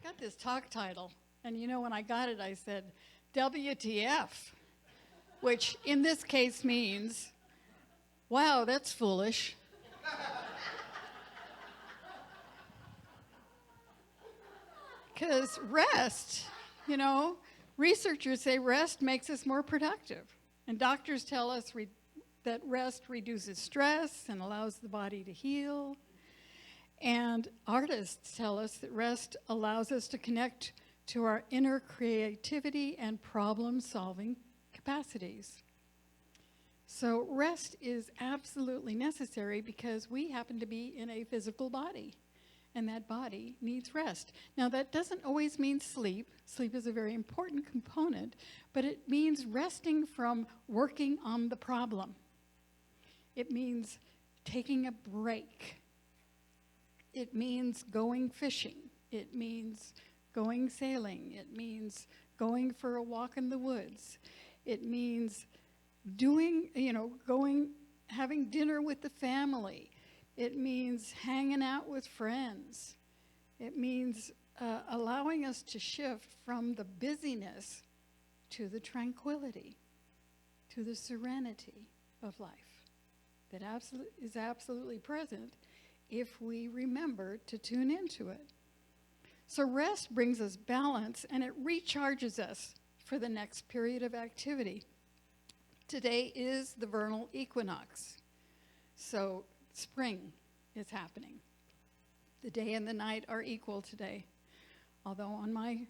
got this talk title, and when I got it, I said, WTF, which in this case means, wow, that's foolish. Because rest, researchers say rest makes us more productive. And doctors tell us that rest reduces stress and allows the body to heal. And artists tell us that rest allows us to connect to our inner creativity and problem-solving capacities. So rest is absolutely necessary because we happen to be in a physical body, and that body needs rest. Now, that doesn't always mean sleep. Sleep is a very important component, but it means resting from working on the problem. It means taking a break. It means going fishing. It means going sailing. It means going for a walk in the woods. It means having dinner with the family. It means hanging out with friends. It means allowing us to shift from the busyness to the tranquility, to the serenity of life that is absolutely present if we remember to tune into it. So rest brings us balance, and it recharges us for the next period of activity. Today is the Vernal Equinox, so spring is happening. The day and the night are equal today, although on my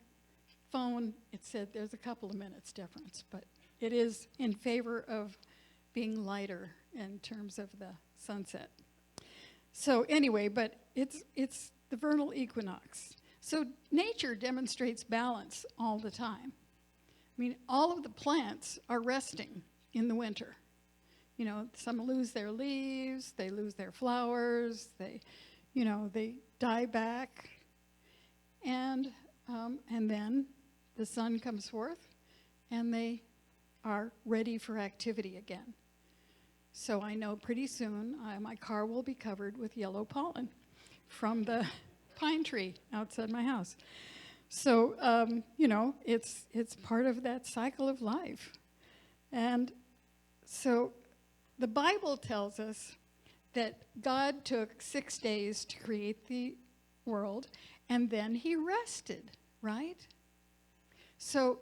phone it said there's a couple of minutes difference, but it is in favor of being lighter in terms of the sunset. So anyway, but it's the vernal equinox. So nature demonstrates balance all the time. I mean, all of the plants are resting in the winter. Some lose their leaves, they lose their flowers, they die back, and then the sun comes forth, and they are ready for activity again. So I know pretty soon my car will be covered with yellow pollen from the pine tree outside my house. So, it's part of that cycle of life. And so the Bible tells us that God took 6 days to create the world, and then he rested, right? So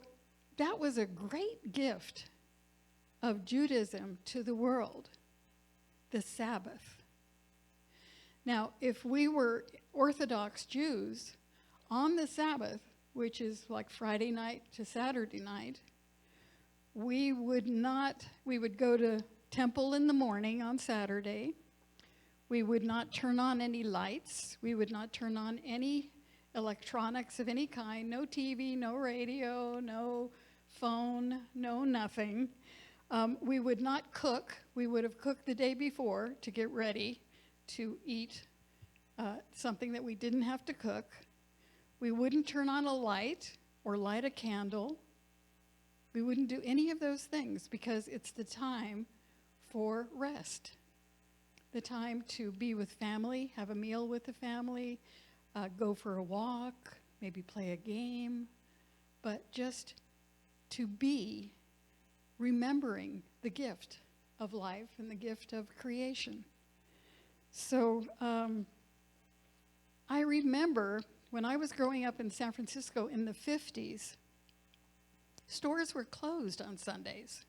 that was a great gift of Judaism to the world, the Sabbath. Now, if we were Orthodox Jews, on the Sabbath, which is like Friday night to Saturday night, we would go to temple in the morning on Saturday. We would not turn on any lights. We would not turn on any electronics of any kind, no TV, no radio, no phone, no nothing. We would not cook. We would have cooked the day before to get ready to eat something that we didn't have to cook. We wouldn't turn on a light or light a candle. We wouldn't do any of those things because it's the time for rest, the time to be with family, have a meal with the family, go for a walk, maybe play a game, but just to be remembering the gift of life and the gift of creation. So I remember when I was growing up in San Francisco in the 50s, stores were closed on Sundays.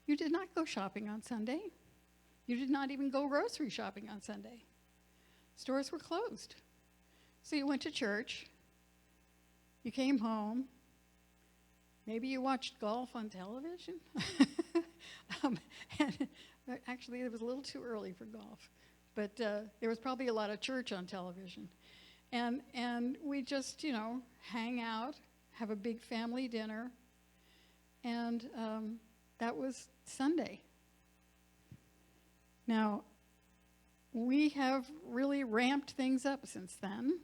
You did not go shopping on Sunday. You did not even go grocery shopping on Sunday. Stores were closed. So you went to church, you came home, maybe you watched golf on television. And actually, it was a little too early for golf, but there was probably a lot of church on television. And we just, hang out, have a big family dinner, and that was Sunday. Now, we have really ramped things up since then.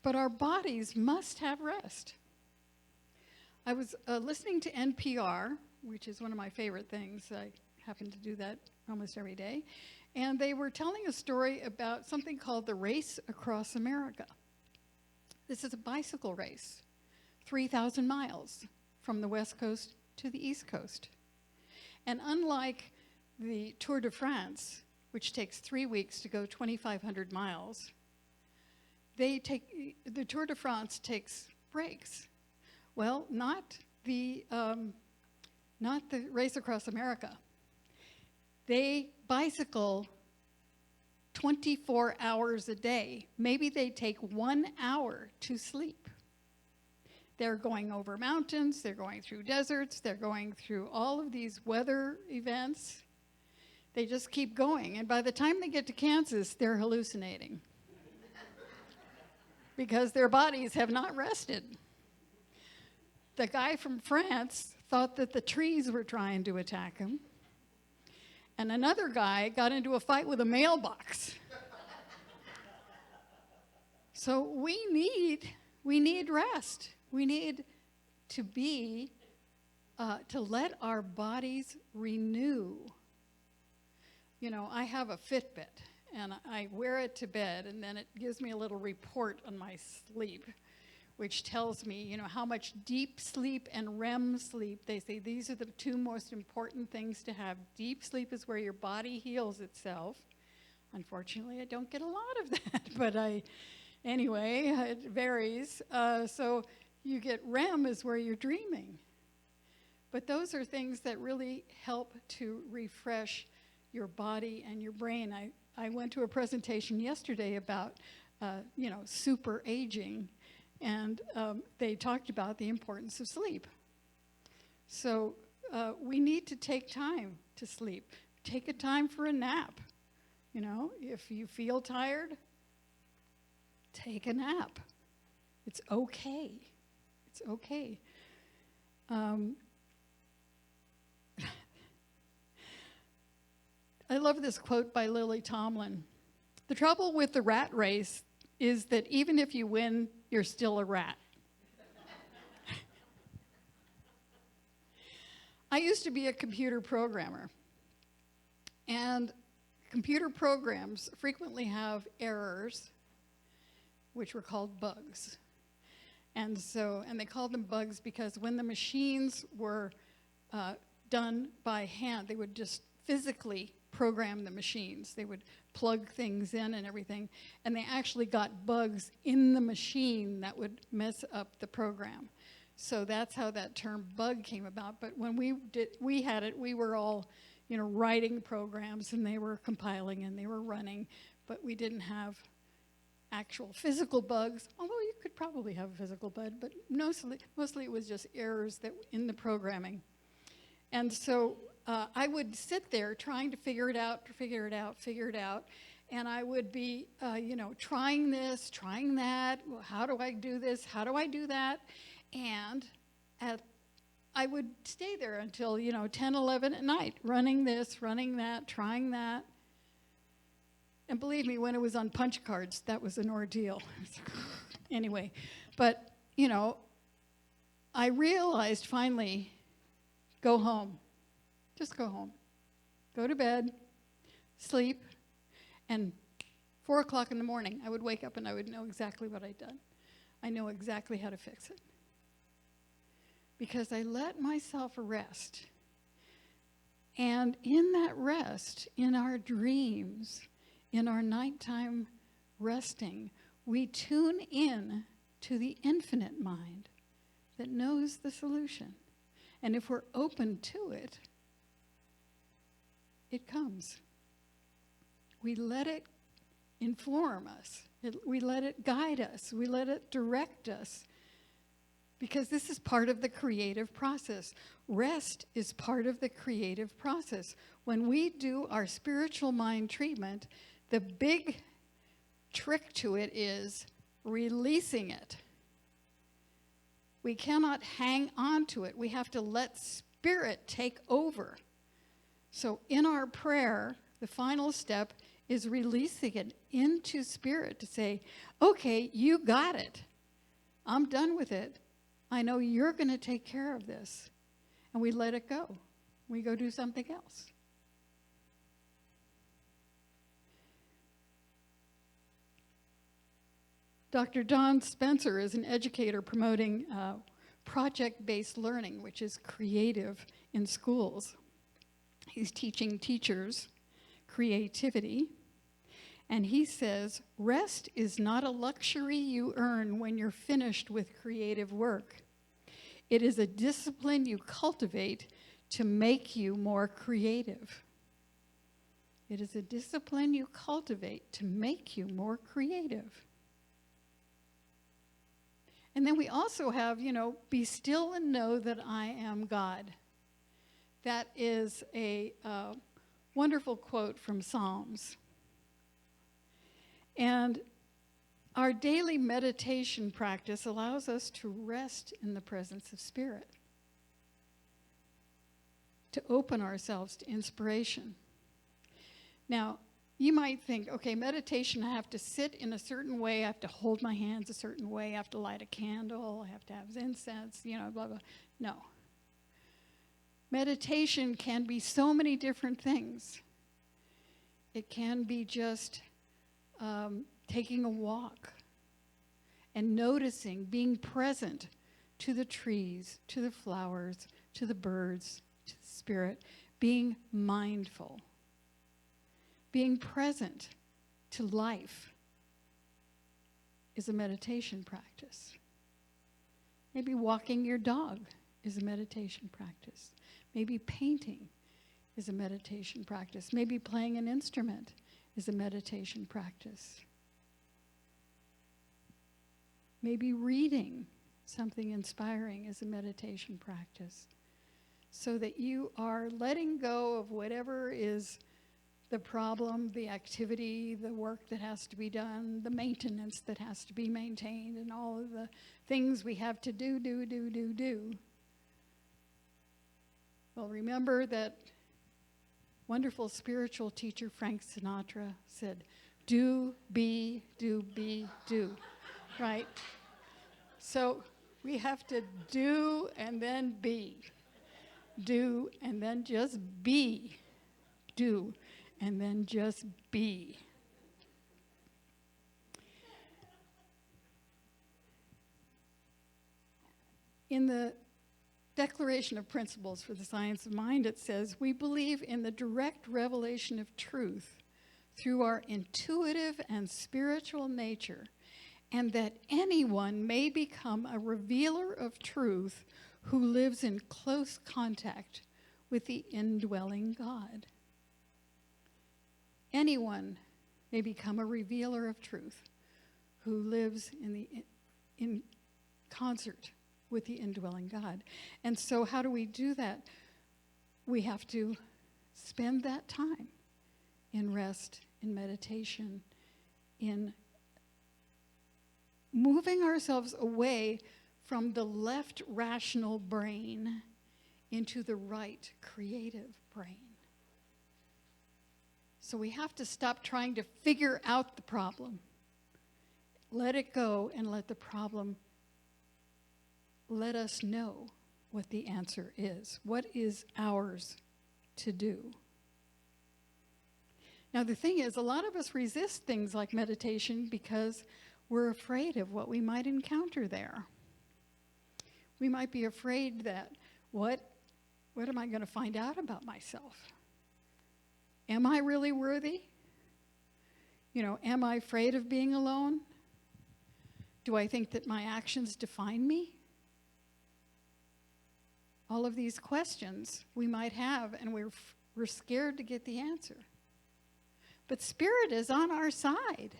But our bodies must have rest. I was listening to NPR, which is one of my favorite things. I happen to do that almost every day. And they were telling a story about something called the Race Across America. This is a bicycle race, 3,000 miles from the West Coast to the East Coast. And unlike the Tour de France, which takes 3 weeks to go 2,500 miles, the Tour de France takes breaks. Well, not the Race Across America. They bicycle 24 hours a day. Maybe they take 1 hour to sleep. They're going over mountains, they're going through deserts, they're going through all of these weather events. They just keep going, and by the time they get to Kansas, they're hallucinating because their bodies have not rested. The guy from France thought that the trees were trying to attack him, and another guy got into a fight with a mailbox. So we need rest. We need to let our bodies renew. You know, I have a Fitbit, and I wear it to bed, and then it gives me a little report on my sleep, which tells me, you know, how much deep sleep and REM sleep. They say these are the two most important things to have. Deep sleep is where your body heals itself. Unfortunately, I don't get a lot of that, but anyway, it varies. So you get REM is where you're dreaming. But those are things that really help to refresh your body and your brain. I went to a presentation yesterday about, super aging, and they talked about the importance of sleep. So we need to take time to sleep. Take a time for a nap. You know, if you feel tired, take a nap. It's okay. It's okay. I love this quote by Lily Tomlin. The trouble with the rat race is that even if you win, you're still a rat. I used to be a computer programmer, and computer programs frequently have errors, which were called bugs. And they called them bugs because when the machines were done by hand, they would just physically program the machines. They would plug things in and everything, and they actually got bugs in the machine that would mess up the program. So that's how that term bug came about. But when we had it, we were all, writing programs, and they were compiling and they were running, but we didn't have actual physical bugs, although you could probably have a physical bug, but mostly it was just errors that in the programming. And so I would sit there trying to figure it out, and I would be, trying this, trying that. Well, how do I do this? How do I do that? And I would stay there until, 10, 11 at night, running this, running that, trying that. And believe me, when it was on punch cards, that was an ordeal. Anyway, but, I realized finally, go home. Just go home. Go to bed, sleep, and 4 o'clock in the morning, I would wake up and I would know exactly what I'd done. I know exactly how to fix it. Because I let myself rest. And in that rest, in our dreams, in our nighttime resting, we tune in to the infinite mind that knows the solution. And if we're open to it, it comes. We let it inform us. We let it guide us. We let it direct us. Because this is part of the creative process. Rest is part of the creative process. When we do our spiritual mind treatment, the big trick to it is releasing it. We cannot hang on to it. We have to let spirit take over. So in our prayer, the final step is releasing it into spirit to say, okay, you got it. I'm done with it. I know you're going to take care of this. And we let it go. We go do something else. Dr. Don Spencer is an educator promoting project-based learning, which is creative in schools. He's teaching teachers creativity, and he says, rest is not a luxury you earn when you're finished with creative work. It is a discipline you cultivate to make you more creative. It is a discipline you cultivate to make you more creative. And then we also have, be still and know that I am God. That is a wonderful quote from Psalms. And our daily meditation practice allows us to rest in the presence of Spirit, to open ourselves to inspiration. Now, you might think, okay, meditation, I have to sit in a certain way, I have to hold my hands a certain way, I have to light a candle, I have to have incense, blah, blah. No. Meditation can be so many different things. It can be just taking a walk and noticing, being present to the trees, to the flowers, to the birds, to the Spirit, being mindful. Being present to life is a meditation practice. Maybe walking your dog is a meditation practice. Maybe painting is a meditation practice. Maybe playing an instrument is a meditation practice. Maybe reading something inspiring is a meditation practice. So that you are letting go of whatever is the problem, the activity, the work that has to be done, the maintenance that has to be maintained, and all of the things we have to do. Well, remember that wonderful spiritual teacher Frank Sinatra said, do, be, right? So we have to do and then be. Do and then just be. Do and then just be. In the Declaration of Principles for the Science of Mind, it says, we believe in the direct revelation of truth through our intuitive and spiritual nature, and that anyone may become a revealer of truth who lives in close contact with the indwelling God. Anyone may become a revealer of truth who lives in concert with the indwelling God. And so how do we do that? We have to spend that time in rest, in meditation, in moving ourselves away from the left rational brain into the right creative brain. So we have to stop trying to figure out the problem. Let it go and let the problem let us know what the answer is. What is ours to do? Now the thing is, a lot of us resist things like meditation because we're afraid of what we might encounter there. We might be afraid that, what am I going to find out about myself? Am I really worthy? Am I afraid of being alone? Do I think that my actions define me? All of these questions we might have, and we're scared to get the answer. But Spirit is on our side.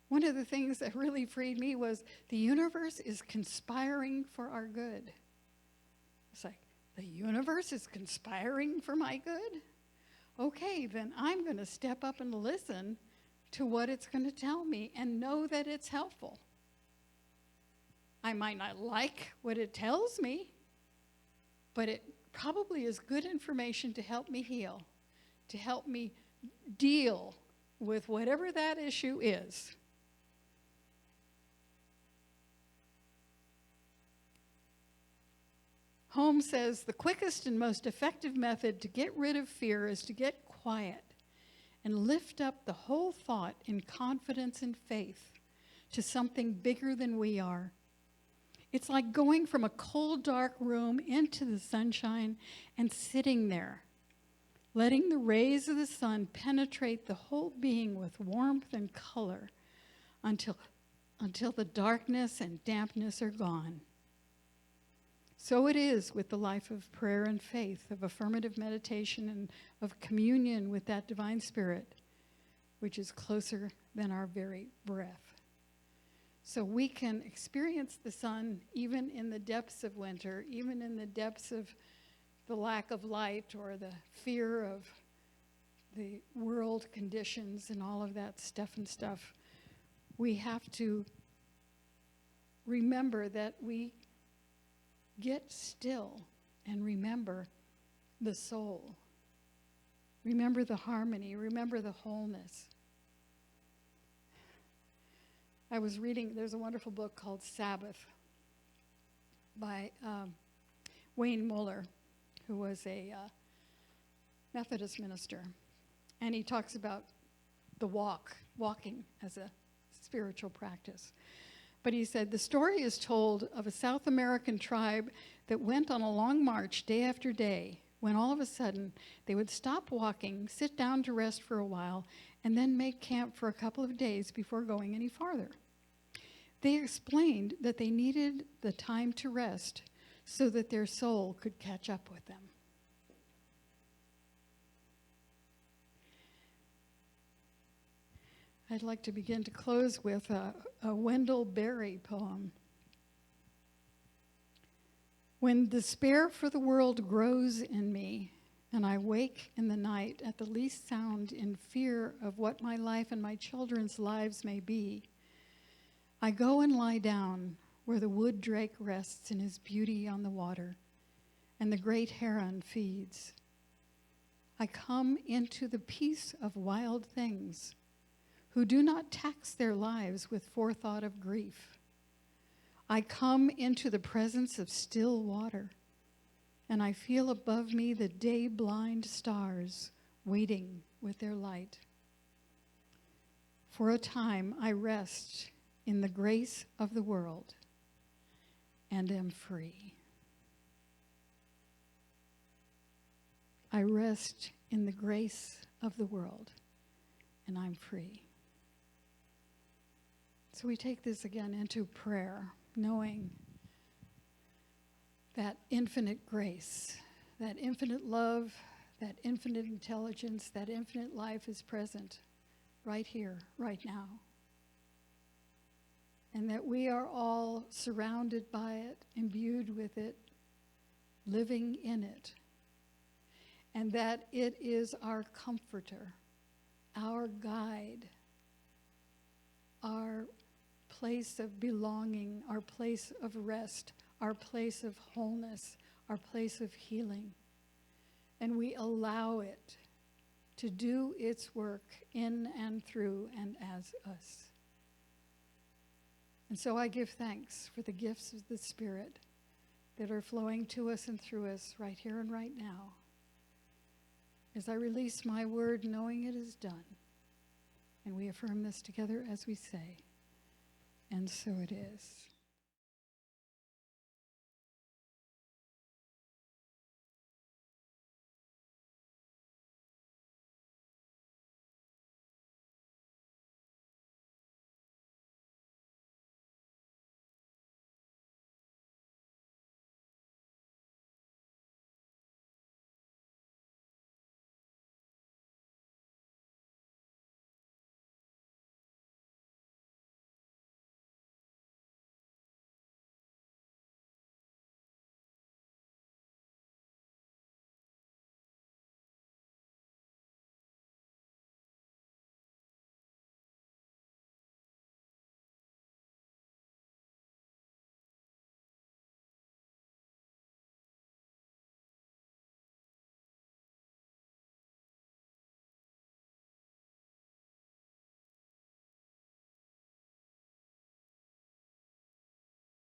One of the things that really freed me was the universe is conspiring for our good. It's like, the universe is conspiring for my good? Okay, then I'm going to step up and listen to what it's going to tell me and know that it's helpful. I might not like what it tells me, but it probably is good information to help me heal, to help me deal with whatever that issue is. Holmes says, the quickest and most effective method to get rid of fear is to get quiet and lift up the whole thought in confidence and faith to something bigger than we are. It's like going from a cold, dark room into the sunshine and sitting there, letting the rays of the sun penetrate the whole being with warmth and color until the darkness and dampness are gone. So it is with the life of prayer and faith, of affirmative meditation, and of communion with that divine spirit, which is closer than our very breath. So we can experience the sun even in the depths of winter, even in the depths of the lack of light or the fear of the world conditions and all of that stuff. We have to remember that we get still and remember the soul. Remember the harmony. Remember the wholeness. I was reading, there's a wonderful book called Sabbath by Wayne Muller, who was a Methodist minister. And he talks about the walking as a spiritual practice. But he said, the story is told of a South American tribe that went on a long march day after day, when all of a sudden they would stop walking, sit down to rest for a while, and then make camp for a couple of days before going any farther. They explained that they needed the time to rest so that their soul could catch up with them. I'd like to begin to close with a Wendell Berry poem. When despair for the world grows in me, and I wake in the night at the least sound in fear of what my life and my children's lives may be, I go and lie down where the wood drake rests in his beauty on the water, and the great heron feeds. I come into the peace of wild things, who do not tax their lives with forethought of grief. I come into the presence of still water, and I feel above me the day-blind stars waiting with their light. For a time I rest in the grace of the world and am free. I rest in the grace of the world and I'm free. So we take this again into prayer, knowing that infinite grace, that infinite love, that infinite intelligence, that infinite life is present right here, right now. And that we are all surrounded by it, imbued with it, living in it. And that it is our comforter, our guide, our place of belonging, our place of rest, our place of wholeness, our place of healing. And we allow it to do its work in and through and as us. And so I give thanks for the gifts of the Spirit that are flowing to us and through us right here and right now, as I release my word knowing it is done. And we affirm this together as we say, and so it is.